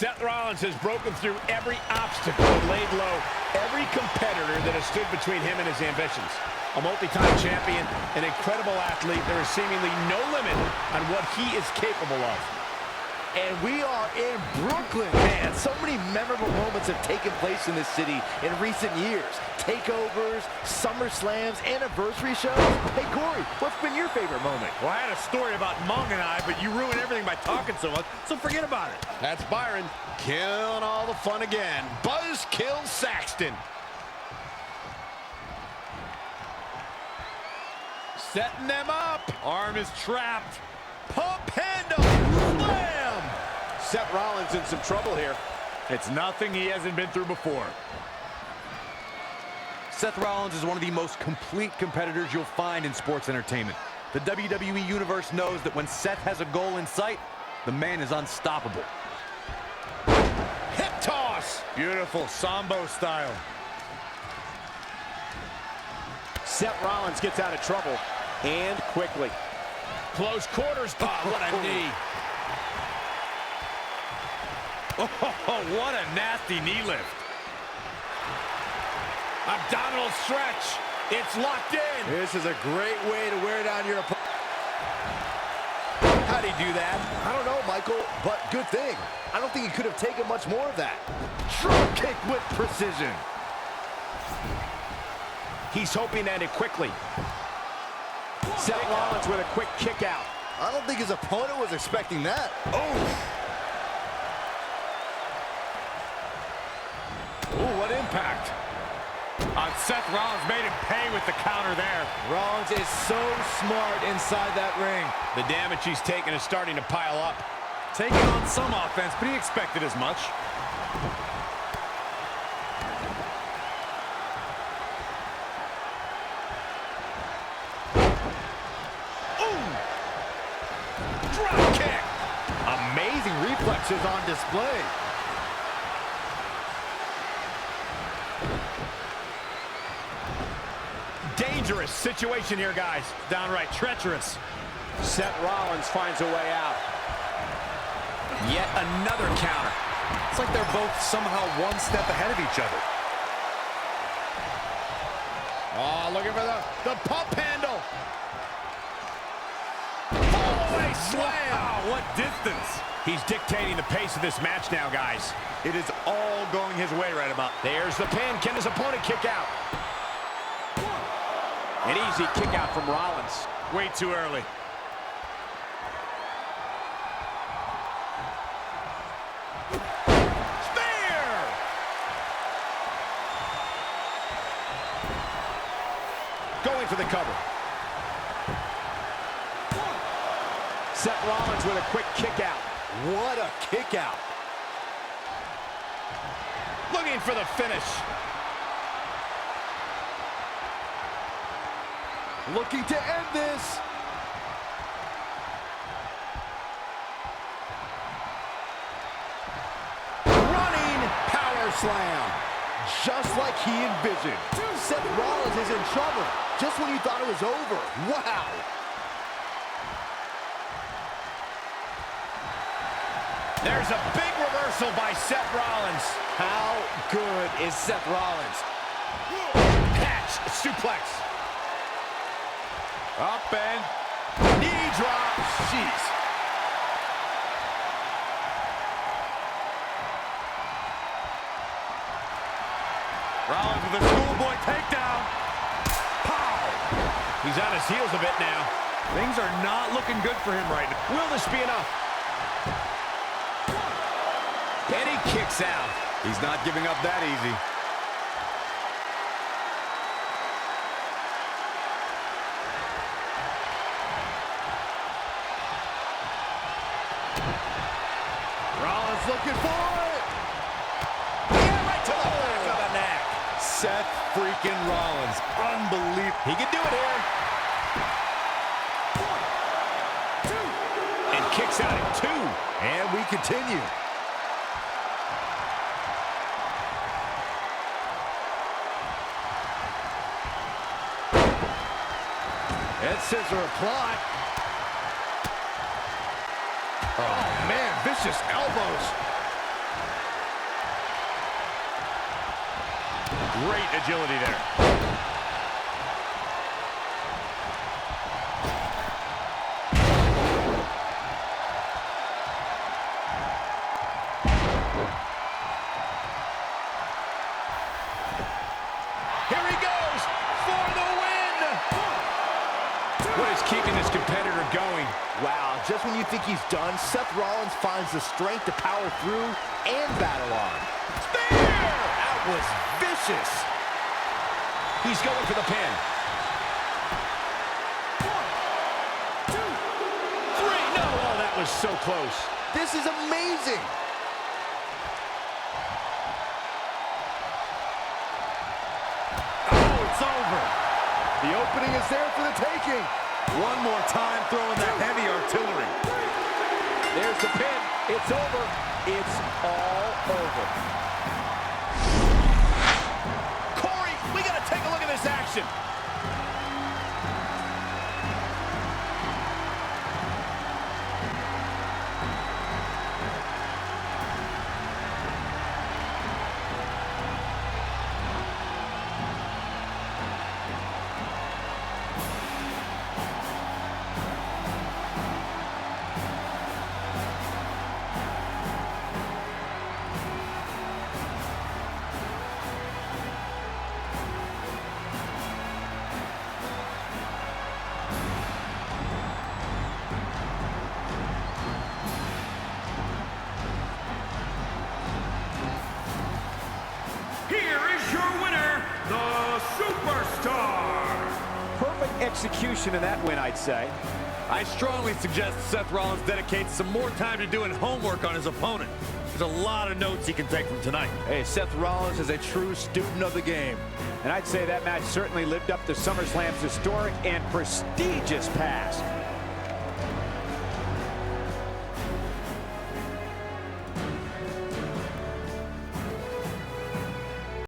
Seth Rollins has broken through every obstacle and laid low every competitor that has stood between him and his ambitions. A multi-time champion, an incredible athlete, there is seemingly no limit on what he is capable of. And we are in Brooklyn, man. So many memorable moments have taken place in this city in recent years. Takeovers, SummerSlams, anniversary shows. Hey, Corey, what's been your favorite moment? Well, I had a story about Mong and I, but you ruined everything by talking so much, so forget about it. That's Byron, killing all the fun again. Buzzkill Saxton. Setting them up. Arm is trapped. Pump handle. Slam. Seth Rollins in some trouble here. It's nothing he hasn't been through before. Seth Rollins is one of the most complete competitors you'll find in sports entertainment. The WWE Universe knows that when Seth has a goal in sight, the man is unstoppable. Hip toss. Beautiful Sambo style. Seth Rollins gets out of trouble, and quickly. Close quarters. Oh, what a knee. Oh, what a nasty knee lift. Abdominal stretch. It's locked in. This is a great way to wear down your opponent. How'd he do that? I don't know, Michael, but good thing. I don't think he could have taken much more of that. Drop kick with precision. He's hoping to end it quickly. Seth Rollins with a quick kick out. I don't think his opponent was expecting that. Oh. Ooh, what impact. Seth Rollins made him pay with the counter there. Rollins is so smart inside that ring. The damage he's taken is starting to pile up. Taking on some offense, but he expected as much. Drop kick. Amazing reflexes on display. Dangerous situation here, guys. Downright treacherous. Seth Rollins finds a way out. Yet another counter. It's like they're both somehow one step ahead of each other. Oh, looking for the pump handle. Fallaway slam. Wow, what distance. He's dictating the pace of this match now, guys. It is all going his way right about. There's the pin. Can his opponent kick out? An easy kick out from Rollins. Way too early. Spear! Going for the cover. Seth Rollins with a quick kick out. What a kick out. Looking for the finish. Looking to end this. Running power slam. Just like he envisioned. Seth Rollins is in trouble. Just when you thought it was over. Wow. There's a big reversal by Seth Rollins. How good is Seth Rollins? Patch suplex. Up and Knee drop. Jeez. Rollins with a schoolboy takedown. Pow. He's on his heels a bit now. Things are not looking good for him right now. Will this be enough? And he kicks out. He's not giving up that easy. Rollins looking for it. Yeah, right to the back of the neck. Seth freaking Rollins. Unbelievable. He can do it here. And kicks out at 2. And we continue. Head scissor applied. Oh, man, vicious elbows. Great agility there. Here he goes for the win. What is keeping this competitor going? Wow, just when you think he's done, Seth Rollins finds the strength to power through and battle on. Spear! That was vicious. He's going for the pin. 1, 2, 3. No, oh, that was so close. This is amazing. Oh, it's over. The opening is there for the taking. One more time throwing that heavy artillery. There's the pin. It's over. It's all over. Corey, we got to take a look at this action. Perfect execution in that win, I'd say. I strongly suggest Seth Rollins dedicates some more time to doing homework on his opponent. There's a lot of notes he can take from tonight. Hey, Seth Rollins is a true student of the game. And I'd say that match certainly lived up to SummerSlam's historic and prestigious past.